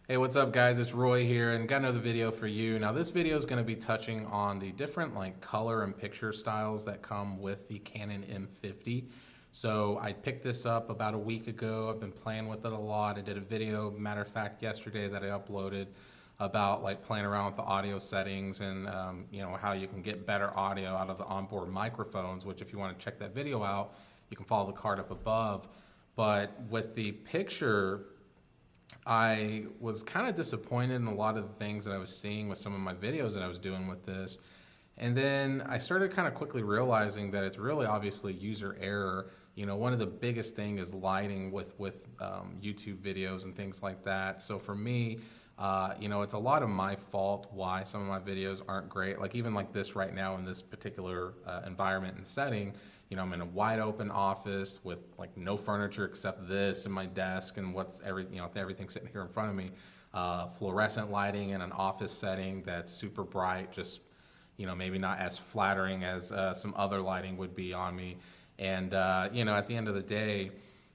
Hey, what's up guys? It's Roy here and got another video for you. Now this video is going to be touching on the different color and picture styles that come with the Canon M50. So I picked this up about a week ago. I've been playing with it a lot. I did a video, matter of fact, yesterday that I uploaded about playing around with the audio settings and how you can get better audio out of the onboard microphones, which if you want to check that video out, you can follow the card up above. But with the picture, I was kind of disappointed in a lot of the things that I was seeing with some of my videos that I was doing with this. And then I started kind of quickly realizing that it's really obviously user error. One of the biggest thing is lighting with YouTube videos and things like that. So for me, it's a lot of my fault why some of my videos aren't great. Like even like this right now in this particular environment and setting, I'm in a wide open office with no furniture except this and my desk and everything sitting here in front of me. Fluorescent lighting in an office setting that's super bright, just maybe not as flattering as some other lighting would be on me. And at the end of the day,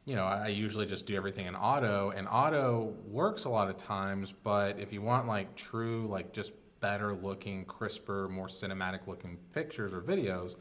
I usually just do everything in auto, and auto works a lot of times, but if you want true, just better looking, crisper, more cinematic looking pictures or videos,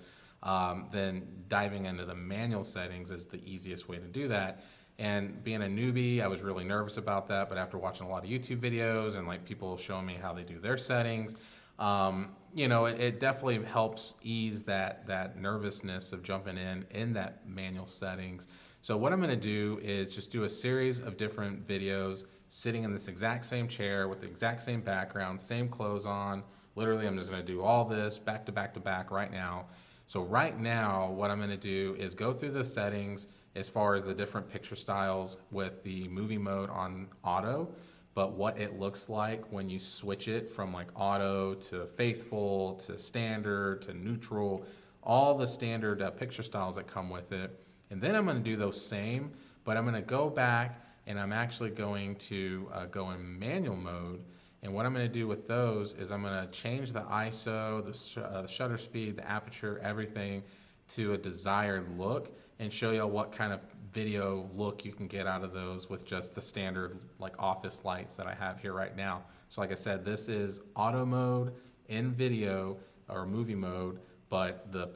then diving into the manual settings is the easiest way to do that. And being a newbie, I was really nervous about that, but after watching a lot of YouTube videos and people showing me how they do their settings, it definitely helps ease that nervousness of jumping in that manual settings. So what I'm going to do is just do a series of different videos sitting in this exact same chair with the exact same background, same clothes on. Literally, I'm just going to do all this back to back to back right now. So right now, what I'm going to do is go through the settings as far as the different picture styles with the movie mode on auto, but what it looks like when you switch it from auto to faithful to standard to neutral, all the standard picture styles that come with it. And then I'm going to do those same, but I'm going to go back and I'm actually going to go in manual mode. And what I'm going to do with those is I'm going to change the ISO, the shutter speed, the aperture, everything to a desired look and show you what kind of video look you can get out of those with just the standard office lights that I have here right now. So like I said, this is auto mode in video or movie mode, but the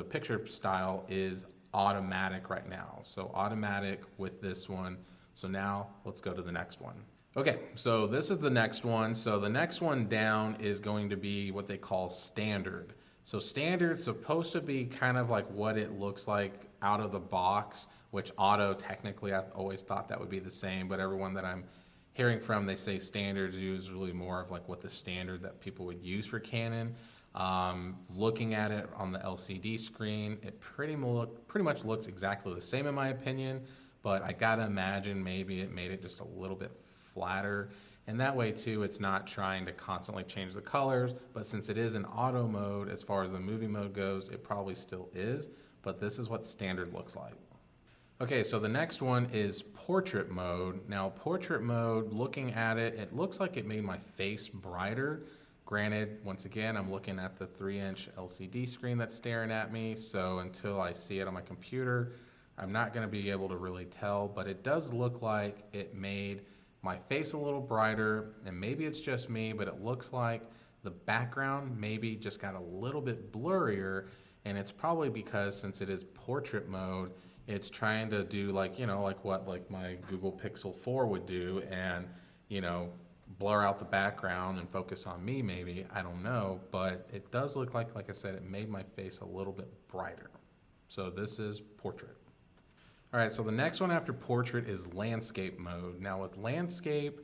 picture style is automatic right now. So automatic with this one. So now let's go to the next one. Okay, so this is the next one. So the next one down is going to be what they call standard. So standard's supposed to be kind of like what it looks like out of the box, which auto, technically, I've always thought that would be the same, but everyone that I'm hearing from, they say standard is usually more of what the standard that people would use for Canon. Looking at it on the LCD screen, it pretty much looks exactly the same in my opinion, but I gotta imagine maybe it made it just a little bit flatter, and that way too it's not trying to constantly change the colors, but since it is in auto mode as far as the movie mode goes, it probably still is, but this is what standard looks like. Okay, so the next one is portrait mode. Now portrait mode, looking at it, it looks like it made my face brighter. Granted, once again, I'm looking at the 3-inch LCD screen that's staring at me, so until I see it on my computer, I'm not going to be able to really tell, but it does look like it made my face a little brighter, and maybe it's just me, but it looks like the background maybe just got a little bit blurrier, and it's probably because since it is portrait mode, it's trying to do what my Google Pixel 4 would do, and blur out the background and focus on me maybe, I don't know, but it does look like I said, it made my face a little bit brighter. So this is portrait. All right, so the next one after portrait is landscape mode. Now with landscape,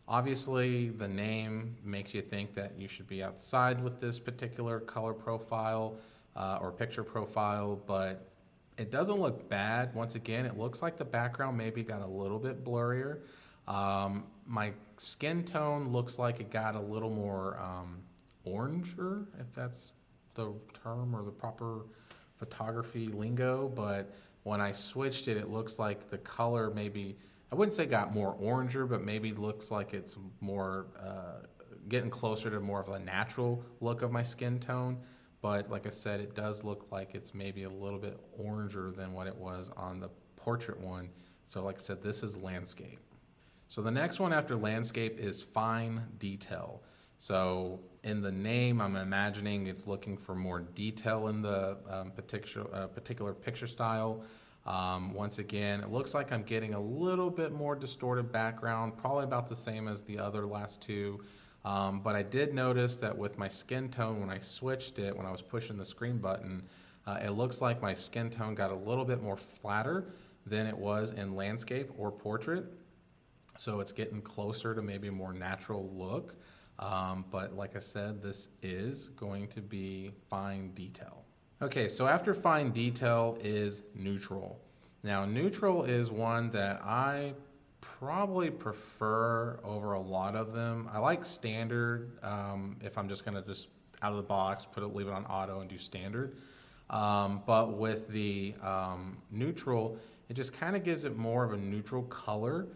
obviously the name makes you think that you should be outside with this particular color profile or picture profile, but it doesn't look bad. Once again, it looks like the background maybe got a little bit blurrier. My skin tone looks like it got a little more oranger, if that's the term or the proper photography lingo, but when I switched it, it looks like the color maybe, I wouldn't say got more oranger, but maybe looks like it's more getting closer to more of a natural look of my skin tone. But like I said, it does look like it's maybe a little bit oranger than what it was on the portrait one. So like I said, this is landscape. So the next one after landscape is fine detail. So in the name, I'm imagining it's looking for more detail in the particular picture style. Once again, it looks like I'm getting a little bit more distorted background, probably about the same as the other last two. But I did notice that with my skin tone, when I switched it, when I was pushing the screen button, it looks like my skin tone got a little bit more flatter than it was in landscape or portrait. So it's getting closer to maybe a more natural look. But like I said, this is going to be fine detail. Okay, so after fine detail is neutral. Now, neutral is one that I probably prefer over a lot of them. I like standard if I'm just gonna just out of the box, leave it on auto and do standard. But with the neutral, it just kind of gives it more of a neutral color.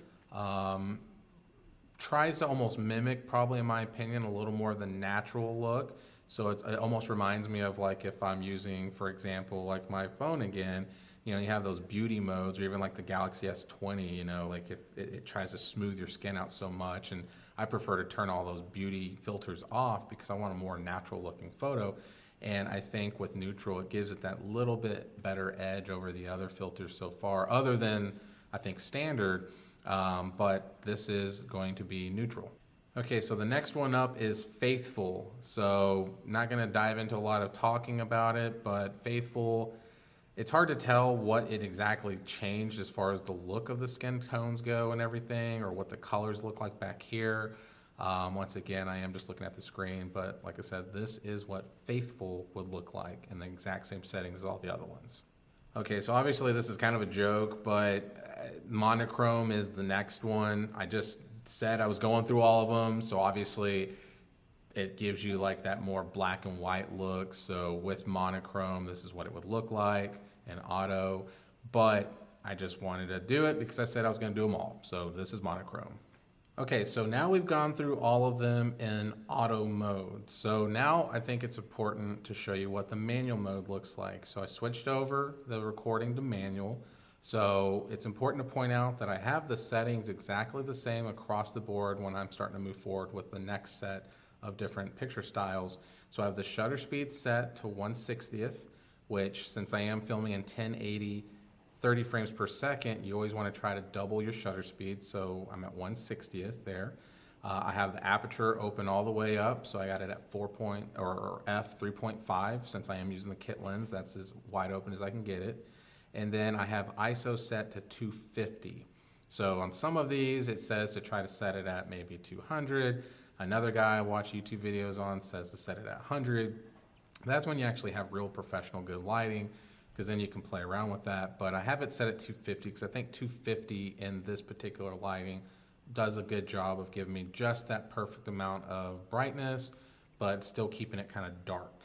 Tries to almost mimic, probably in my opinion, a little more of the natural look. So it almost reminds me of like if I'm using, for example, like my phone again, you know, you have those beauty modes, or even like the Galaxy S20, you know, like if it tries to smooth your skin out so much. And I prefer to turn all those beauty filters off because I want a more natural looking photo. And I think with neutral, it gives it that little bit better edge over the other filters so far, other than I think standard, but this is going to be neutral. Okay, so the next one up is faithful. So not gonna dive into a lot of talking about it, but faithful, it's hard to tell what it exactly changed as far as the look of the skin tones go and everything, or what the colors look like back here. Once again, I am just looking at the screen, but like I said, this is what faithful would look like in the exact same settings as all the other ones. Okay, so obviously this is kind of a joke, but monochrome is the next one. I just said I was going through all of them, so obviously it gives you like that more black and white look. So with monochrome, this is what it would look like in auto, but I just wanted to do it because I said I was gonna do them all. So this is monochrome. Okay, so now we've gone through all of them in auto mode. So now I think it's important to show you what the manual mode looks like. So I switched over the recording to manual. So it's important to point out that I have the settings exactly the same across the board when I'm starting to move forward with the next set of different picture styles. So I have the shutter speed set to 1/60th, which since I am filming in 1080, 30 frames per second, you always want to try to double your shutter speed. So I'm at 1/60th there. I have the aperture open all the way up. So I got it at f 3.5 since I am using the kit lens. That's as wide open as I can get it. And then I have ISO set to 250. So on some of these, it says to try to set it at maybe 200. Another guy I watch YouTube videos on says to set it at 100. That's when you actually have real professional good lighting, because then you can play around with that. But I have it set at 250 because I think 250 in this particular lighting does a good job of giving me just that perfect amount of brightness, but still keeping it kind of dark.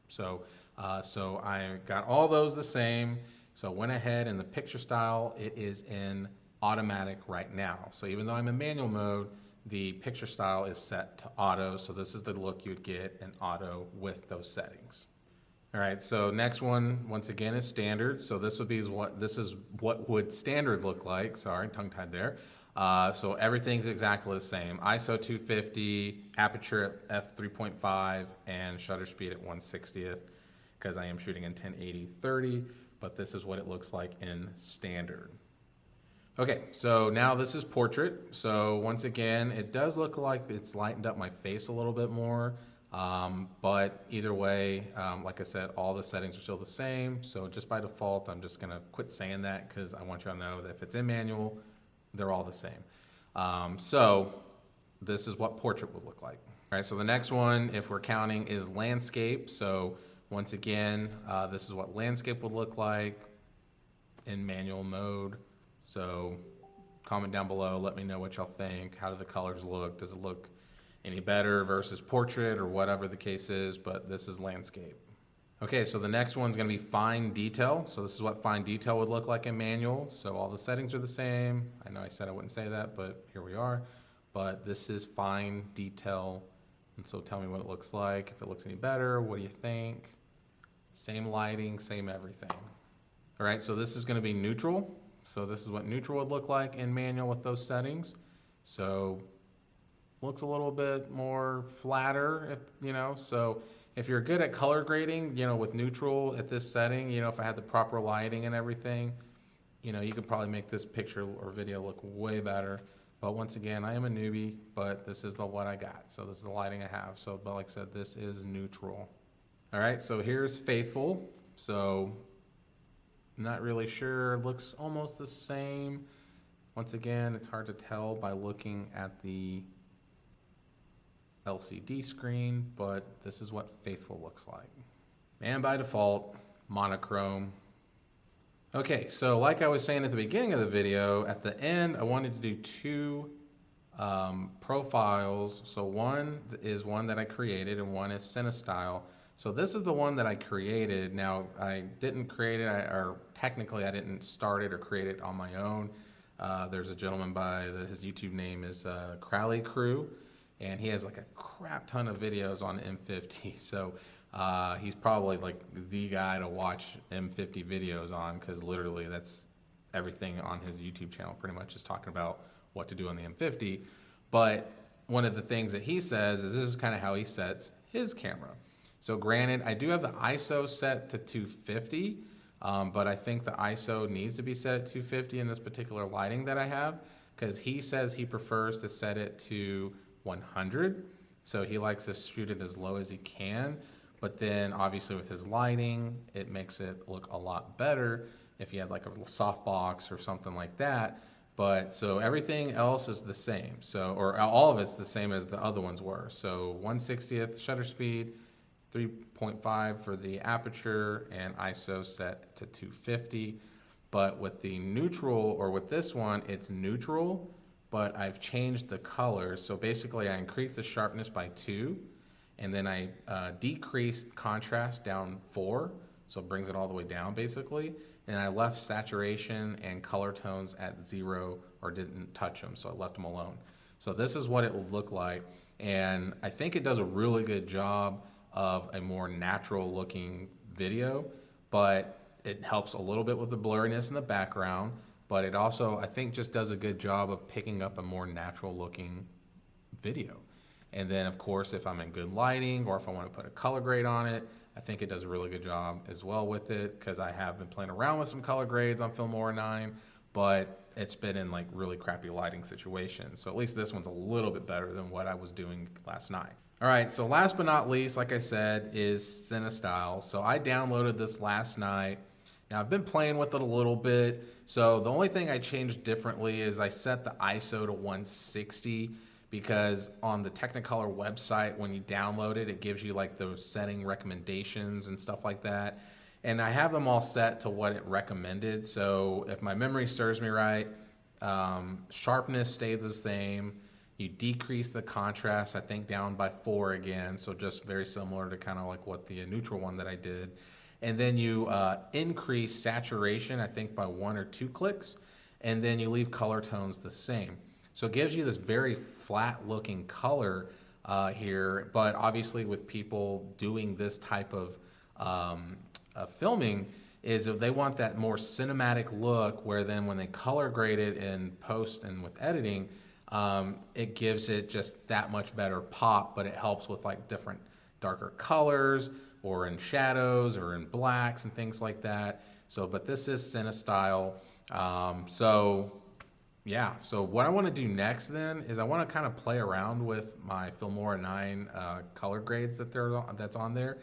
So I got all those the same. So went ahead and the picture style, it is in automatic right now. So even though I'm in manual mode, the picture style is set to auto. So this is the look you'd get in auto with those settings. All right, so next one, once again, is standard. So this is what would standard look like. Sorry, tongue-tied there. So everything's exactly the same. ISO 250, aperture at f3.5, and shutter speed at 1/60th, because I am shooting in 1080/30, but this is what it looks like in standard. Okay, so now this is portrait. So once again, it does look like it's lightened up my face a little bit more. But either way, like I said, all the settings are still the same. So just by default, I'm just gonna quit saying that because I want you to know that if it's in manual, they're all the same. So this is what portrait would look like. All right, so the next one, if we're counting, is landscape. So once again, this is what landscape would look like in manual mode. So comment down below, let me know what y'all think. How do the colors look? Does it look any better versus portrait or whatever the case is? But this is landscape. Okay, so the next one's gonna be fine detail. So this is what fine detail would look like in manual. So all the settings are the same. I know I said I wouldn't say that, but here we are. But this is fine detail. And so tell me what it looks like. If it looks any better, what do you think? Same lighting, same everything. All right, so this is gonna be neutral. So this is what neutral would look like in manual with those settings. So looks a little bit more flatter, if you know. So if you're good at color grading, you know, with neutral at this setting, you know, if I had the proper lighting and everything, you know, you could probably make this picture or video look way better. But once again, I am a newbie, but this is what I got. So this is the lighting I have. So, but like I said, this is neutral. All right, so here's Faithful. So not really sure, looks almost the same. Once again, it's hard to tell by looking at the LCD screen, but this is what Faithful looks like. And by default, monochrome. Okay, so like I was saying at the beginning of the video, at the end, I wanted to do two profiles. So one is one that I created and one is Cinestyle. So this is the one that I created. Now, I didn't create it, or technically I didn't start it or create it on my own. There's a gentleman his YouTube name is Crowley Crew, and he has like a crap ton of videos on M50. So he's probably like the guy to watch M50 videos on, because literally that's everything on his YouTube channel pretty much is talking about what to do on the M50. But one of the things that he says is this is kind of how he sets his camera. So granted, I do have the ISO set to 250, but I think the ISO needs to be set at 250 in this particular lighting that I have, because he says he prefers to set it to 100. So he likes to shoot it as low as he can. But then obviously with his lighting, it makes it look a lot better if you had like a little softbox or something like that. But so everything else is the same. So, or all of it's the same as the other ones were. So 1/60th shutter speed, 3.5 for the aperture, and ISO set to 250. But with the neutral, or with this one, it's neutral, but I've changed the color. So basically I increased the sharpness by 2, and then I decreased contrast down 4, so it brings it all the way down basically. And I left saturation and color tones at 0, or didn't touch them, so I left them alone. So this is what it will look like, and I think it does a really good job of a more natural looking video, but it helps a little bit with the blurriness in the background, but it also, I think, just does a good job of picking up a more natural looking video. And then of course, if I'm in good lighting, or if I want to put a color grade on it, I think it does a really good job as well with it, because I have been playing around with some color grades on Filmora 9, but it's been in like really crappy lighting situations. So at least this one's a little bit better than what I was doing last night. All right, so last but not least, like I said, is Cinestyle. So I downloaded this last night. Now I've been playing with it a little bit. So the only thing I changed differently is I set the ISO to 160, because on the Technicolor website, when you download it, it gives you like those setting recommendations and stuff like that. And I have them all set to what it recommended. So if my memory serves me right, sharpness stays the same. You decrease the contrast, I think, down by 4 again. So just very similar to kind of like what the neutral one that I did. And then you increase saturation, I think, by 1 or 2 clicks. And then you leave color tones the same. So it gives you this very flat looking color here, but obviously with people doing this type of filming, is if they want that more cinematic look, where then when they color grade it in post and with editing, it gives it just that much better pop, but it helps with like different darker colors, or in shadows, or in blacks and things like that. So, but this is Cinestyle. Yeah, so what I want to do next then is I want to kind of play around with my Filmora 9 color grades that's on there.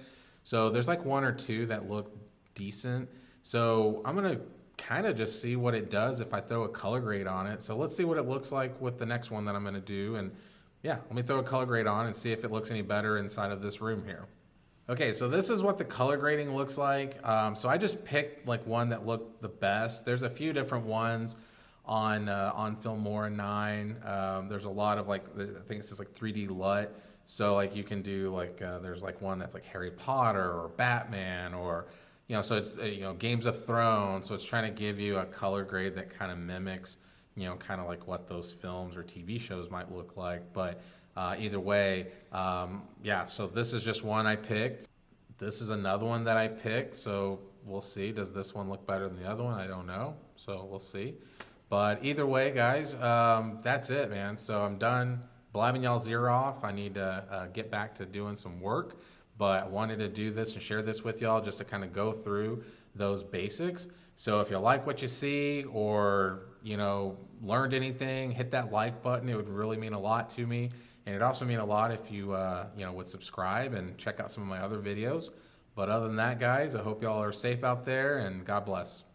So there's like 1 or 2 that look decent. So I'm going to kind of just see what it does if I throw a color grade on it. So let's see what it looks like with the next one that I'm going to do. And yeah, let me throw a color grade on and see if it looks any better inside of this room here. Okay, so this is what the color grading looks like. So I just picked like one that looked the best. There's a few different ones on Filmora 9. There's a lot of like, I think it says like 3D LUT. So like you can do like, there's like one that's like Harry Potter or Batman, or, you know, so it's, you know, Games of Thrones. So it's trying to give you a color grade that kind of mimics, you know, kind of like what those films or TV shows might look like. But either way, yeah, so this is just one I picked. This is another one that I picked. So we'll see. Does this one look better than the other one? I don't know. So we'll see. But either way, guys, that's it, man. So I'm done blabbing y'all's ear off. I need to get back to doing some work, but I wanted to do this and share this with y'all just to kind of go through those basics. So if you like what you see, or learned anything, hit that like button. It would really mean a lot to me, and it also mean a lot if you would subscribe and check out some of my other videos. But other than that, guys, I hope y'all are safe out there, and God bless.